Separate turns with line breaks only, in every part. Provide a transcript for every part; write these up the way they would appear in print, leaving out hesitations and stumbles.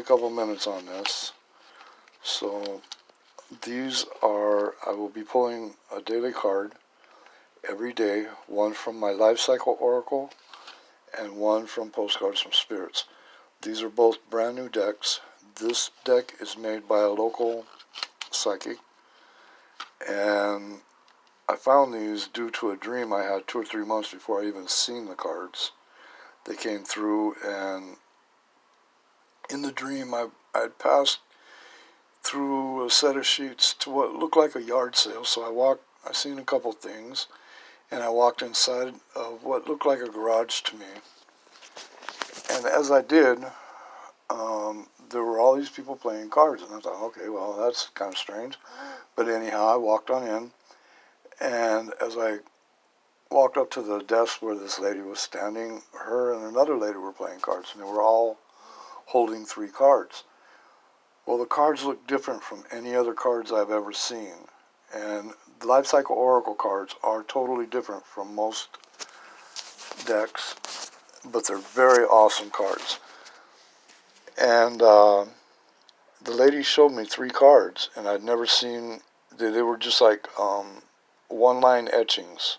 a couple minutes on this. So these are, I will be pulling a daily card every day, one from my Life Cycle Oracle and one from Postcards from Spirits. These are both brand new decks. This deck is made by a local psychic, and I found these due to a dream I had 2 or 3 months before I even seen the cards. They came through, and in the dream I had passed through a set of sheets to what looked like a yard sale. So I seen a couple things, and I walked inside of what looked like a garage to me. And as I did, there were all these people playing cards, and I thought, okay, well, that's kind of strange. But anyhow, I walked on in, and as I walked up to the desk where this lady was standing, her and another lady were playing cards, and they were all holding 3 cards. Well, the cards look different from any other cards I've ever seen, and the Life Cycle Oracle cards are totally different from most decks, but they're very awesome cards. And the lady showed me 3 cards, and I'd never seen, they were just like one-line etchings,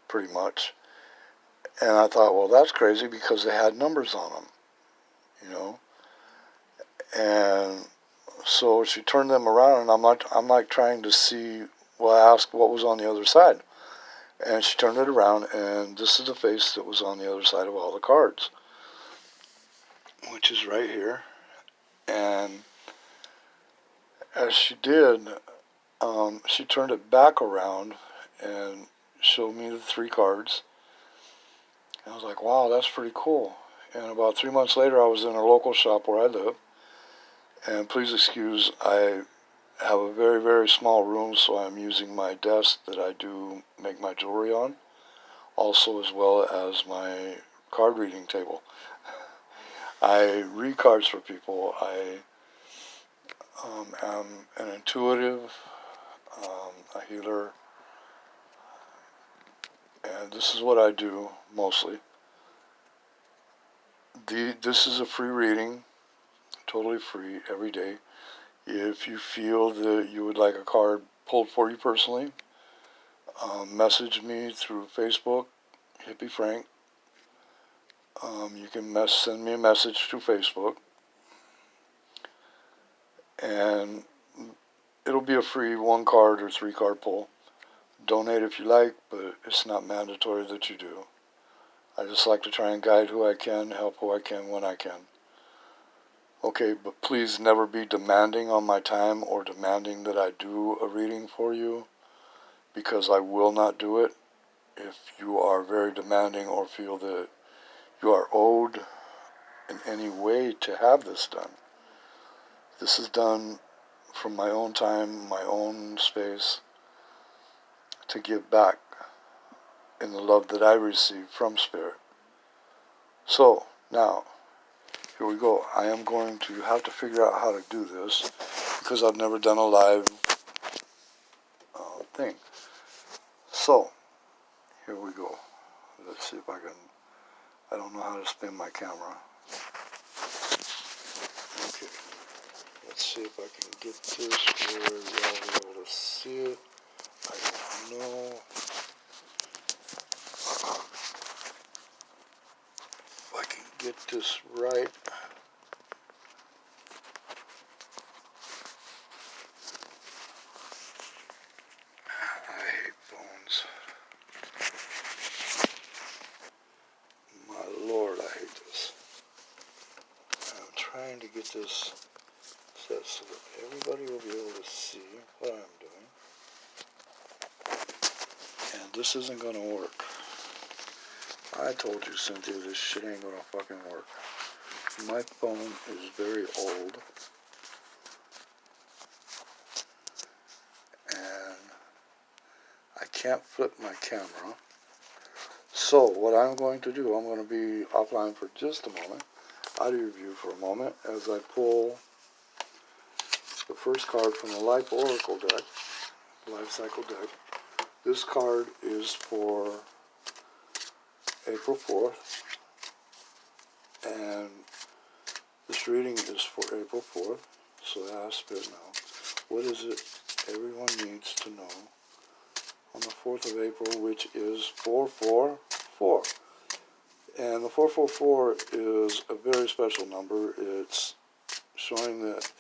pretty much. And I thought, well, that's crazy because they had numbers on them, you know. And so she turned them around, and I'm like trying to see, well, I asked what was on the other side. And she turned it around, and this is the face that was on the other side of all the cards, which is right here. And as she did, she turned it back around and showed me the 3 cards. And I was like, wow, that's pretty cool. And about 3 months later, I was in a local shop where I live. And please excuse, I have a very, very small room, so I'm using my desk that I do make my jewelry on, also as well as my card reading table. I read cards for people. I am an intuitive, a healer, and this is what I do mostly. This is a free reading, totally free, every day. If you feel that you would like a card pulled for you personally, message me through Facebook, Hippie Frank. You can send me a message through Facebook, and it'll be a free 1 card or 3 card pull. Donate if you like, but it's not mandatory that you do. I just like to try and guide who I can, help who I can when I can. Okay, but please never be demanding on my time or demanding that I do a reading for you, because I will not do it if you are very demanding or feel that you are owed in any way to have this done. This is done from my own time, my own space, to give back in the love that I receive from Spirit. So, now, here we go. I am going to have to figure out how to do this because I've never done a live thing. So, here we go. Let's see if I can, I don't know how to spin my camera. Okay, let's see if I can get this where y'all will be able to see it. I don't know. If I can get this right. I hate phones. My Lord, I hate this. I'm trying to get this set so that everybody will be able to see what I'm doing. And this isn't going to work. I told you, Cynthia, this shit ain't going to fucking work. My phone is very old. And I can't flip my camera. So what I'm going to do, I'm going to be offline for just a moment, out of your view for a moment, as I pull the first card from the Life Oracle deck, Life Cycle deck. This card is for April 4th, and This reading is for April 4th, so ask Spirit now. What is it everyone needs to know on the 4th of April, which is 444? And the 444 is a very special number. It's showing that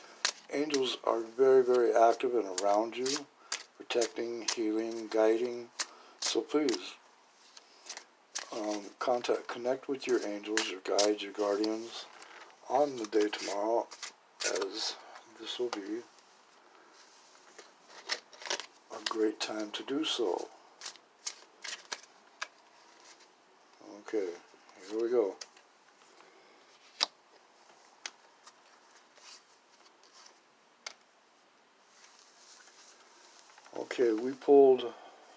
angels are very, very active and around you, protecting, healing, guiding. So please, connect with your angels, your guides, your guardians on the day tomorrow, as this will be a great time to do so. Okay, here we go. Okay, we pulled,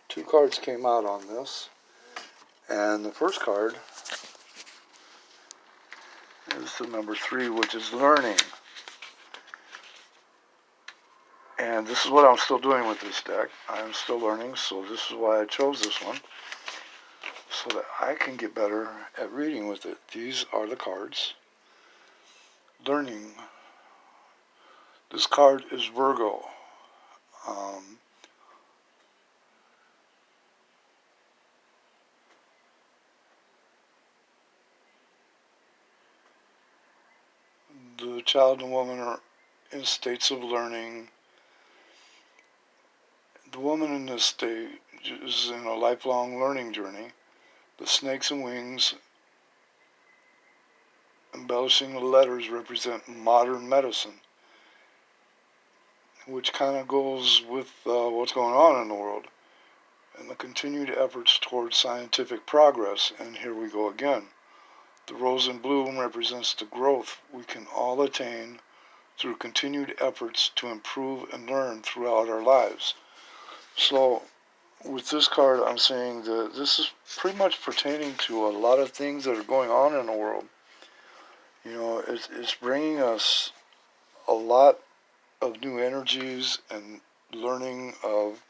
2 cards came out on this, and the first card is the number 3, which is learning. And this is what I'm still doing with this deck. I'm still learning, so this is why I chose this one, so that I can get better at reading with it. These are the cards. Learning. This card is Virgo. The child and woman are in states of learning. The woman in this stage is in a lifelong learning journey. The snakes and wings embellishing the letters represent modern medicine, which kind of goes with what's going on in the world, and the continued efforts towards scientific progress. And here we go again. The rose and bloom represents the growth we can all attain through continued efforts to improve and learn throughout our lives. So with this card, I'm saying that this is pretty much pertaining to a lot of things that are going on in the world. You know, it's bringing us a lot of new energies and learning of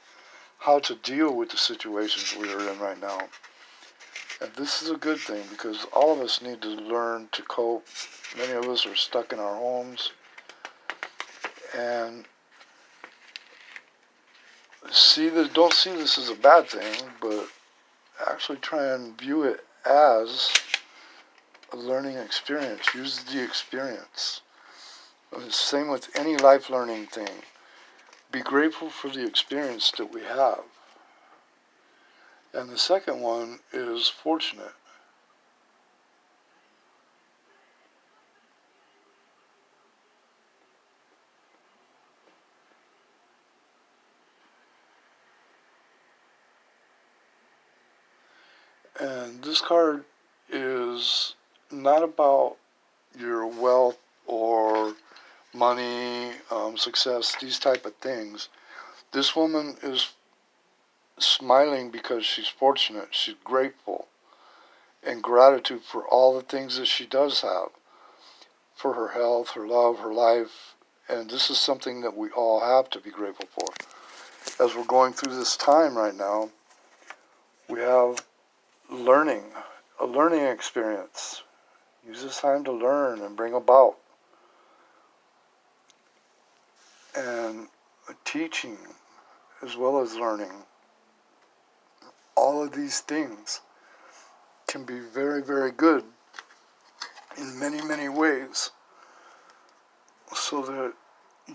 how to deal with the situations we are in right now. And this is a good thing, because all of us need to learn to cope. Many of us are stuck in our homes, and don't see this as a bad thing, but actually try and view it as a learning experience. Use the experience. Same with any life learning thing. Be grateful for the experience that we have. And the second one is fortunate. And this card is not about your wealth or money, success, these type of things. This woman is smiling because she's fortunate, she's grateful, and gratitude for all the things that she does have, for her health, her love, her life. And this is something that we all have to be grateful for. As we're going through this time right now, we have learning, a learning experience. Use this time to learn and bring about. And teaching as well as learning. All of these things can be very, very good in many, many ways, so that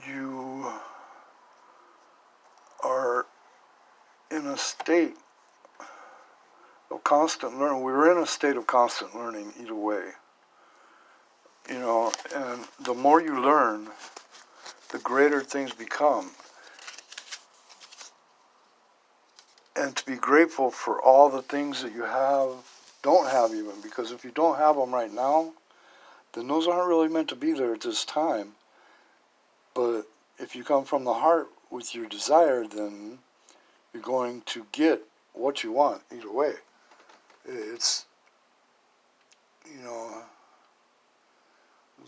you are in a state of constant learning. We're in a state of constant learning either way. You know, and the more you learn, the greater things become. And to be grateful for all the things that you don't have even, because if you don't have them right now, then those aren't really meant to be there at this time. But if you come from the heart with your desire, then you're going to get what you want either way. It's, you know,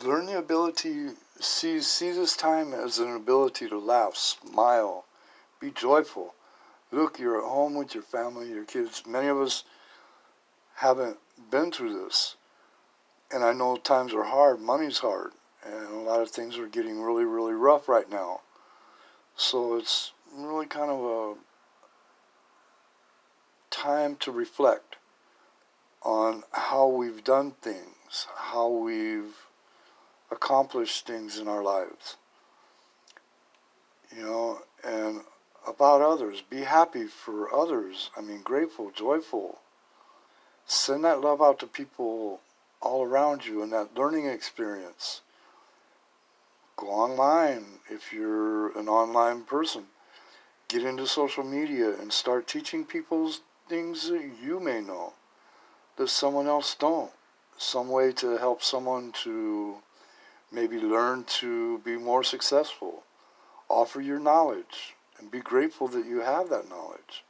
learn the ability, see this time as an ability to laugh, smile, be joyful. Look, you're at home with your family, your kids. Many of us haven't been through this. And I know times are hard, money's hard. and a lot of things are getting really, really rough right now. So it's really kind of a time to reflect on how we've done things, how we've accomplished things in our lives, and about others. Be happy for others. Grateful, joyful. Send that love out to people all around you in that learning experience. Go online if you're an online person. Get into social media and start teaching people things that you may know that someone else don't. Some way to help someone to maybe learn to be more successful. Offer your knowledge and be grateful that you have that knowledge.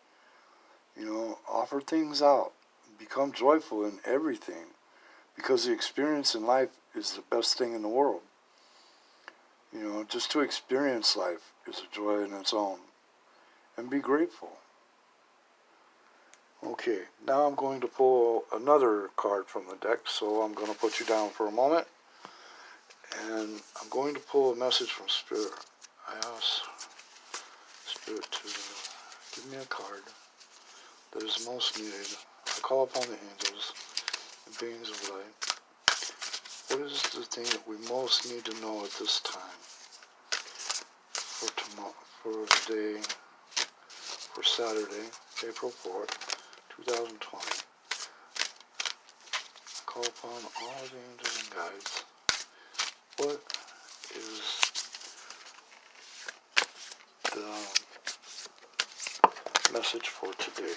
Offer things out. Become joyful in everything, because the experience in life is the best thing in the world. Just to experience life is a joy in its own. And be grateful. Okay, now I'm going to pull another card from the deck, so I'm going to put you down for a moment. And I'm going to pull a message from Spirit. I ask Spirit to give me a card that is most needed. I call upon the angels and beings of light. What is the thing that we most need to know at this time? For tomorrow, for today, for Saturday, April 4th, 2020. I call upon all the angels and guides. What is the message for today?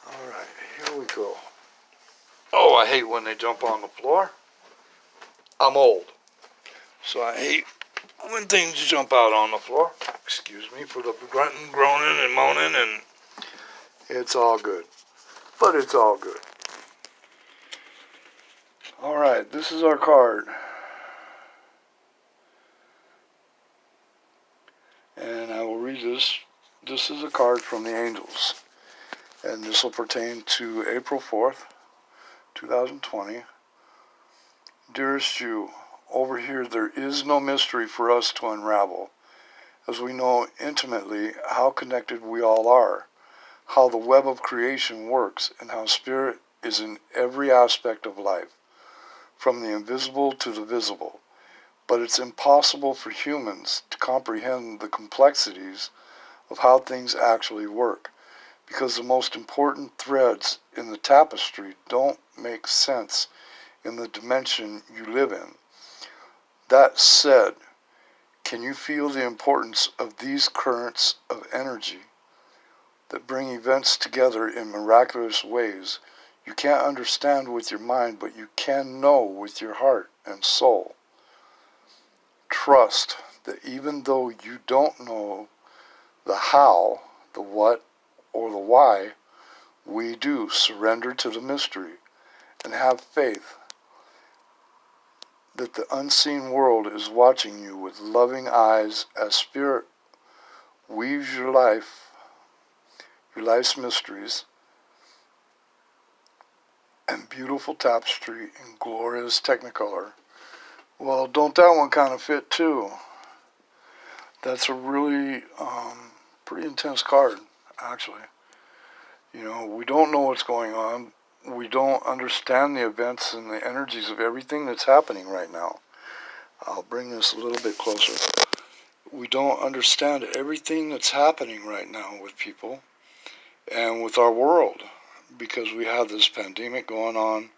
Alright, here we go. Oh, I hate when they jump on the floor. I'm old, so I hate when things jump out on the floor. Excuse me for the grunting, groaning, and moaning, and it's all good. But it's all good. Alright, this is our card. And I will read this. This is a card from the angels. And this will pertain to April 4th, 2020. Dearest you, over here there is no mystery for us to unravel, as we know intimately how connected we all are, how the web of creation works, and how spirit is in every aspect of life, from the invisible to the visible. But it's impossible for humans to comprehend the complexities of how things actually work, because the most important threads in the tapestry don't make sense in the dimension you live in. That said, can you feel the importance of these currents of energy that bring events together in miraculous ways you can't understand with your mind, but you can know with your heart and soul? Trust that even though you don't know the how, the what, or the why, we do surrender to the mystery and have faith that the unseen world is watching you with loving eyes as spirit weaves your life's mysteries and beautiful tapestry in glorious technicolor. Well, don't that one kind of fit too? That's a really pretty intense card, actually. We don't know what's going on. We don't understand the events and the energies of everything that's happening right now. I'll bring this a little bit closer. We don't understand everything that's happening right now with people and with our world, because we have this pandemic going on.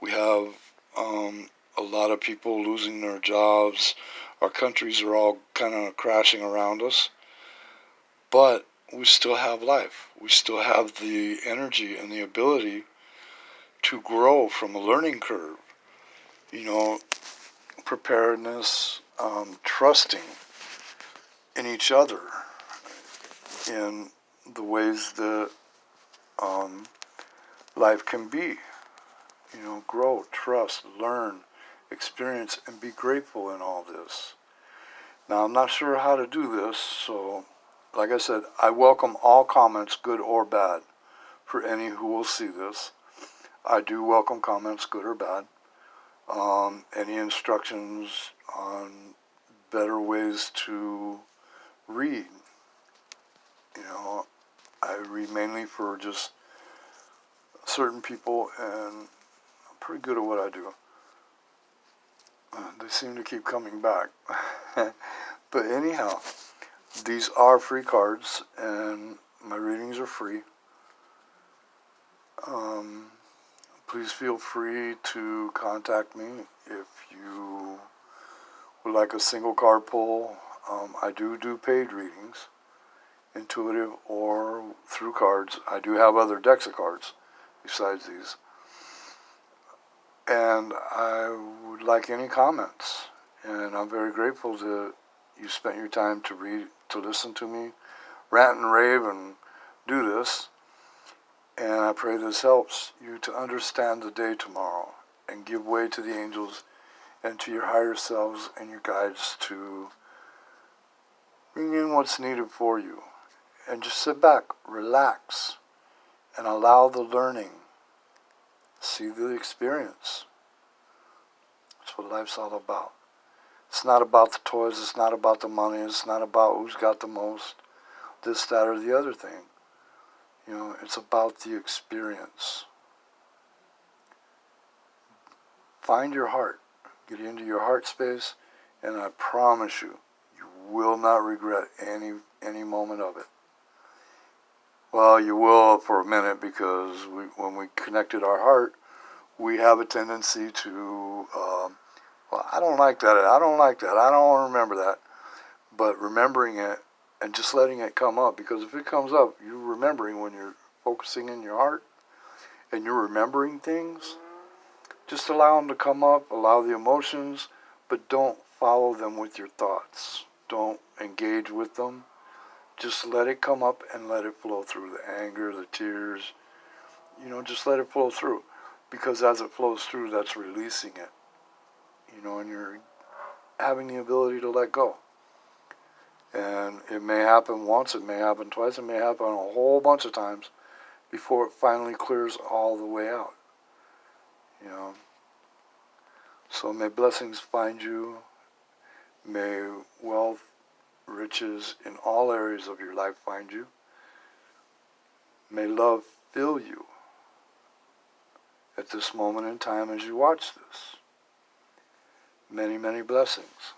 We have a lot of people losing their jobs. Our countries are all kind of crashing around us. But we still have life. We still have the energy and the ability to grow from a learning curve. Preparedness, trusting in each other in the ways that life can be. Grow, trust, learn, experience, and be grateful in all this. Now, I'm not sure how to do this, so like I said, I welcome all comments, good or bad, for any who will see this. I do welcome comments, good or bad. any instructions on better ways to read. You know, I read mainly for just certain people, and I'm pretty good at what I do. They seem to keep coming back. But anyhow, these are free cards, and my readings are free. Please feel free to contact me if you would like a single card pull. I do paid readings, intuitive or through cards. I do have other decks of cards besides these. And I would like any comments. And I'm very grateful that you spent your time to listen to me rant and rave and do this. And I pray this helps you to understand the day tomorrow and give way to the angels and to your higher selves and your guides to bring in what's needed for you. And just sit back, relax, and allow the learning. See the experience. That's what life's all about. It's not about the toys, it's not about the money, it's not about who's got the most, this, that, or the other thing. You know, it's about the experience. Find your heart. Get into your heart space, and I promise you, you will not regret any moment of it. Well, you will for a minute, because when we connected our heart, we have a tendency to, well, I don't like that, I don't want to remember that. But remembering it and just letting it come up, because if it comes up, you're remembering when you're focusing in your heart and you're remembering things, just allow them to come up, allow the emotions, but don't follow them with your thoughts. Don't engage with them. Just let it come up and let it flow through. The anger, the tears, you know, just let it flow through. Because as it flows through, that's releasing it. You know, and you're having the ability to let go. And it may happen once, it may happen twice, it may happen a whole bunch of times before it finally clears all the way out. You know. So may blessings find you. May wealth, riches in all areas of your life find you. May love fill you at this moment in time as you watch this. Many, many blessings.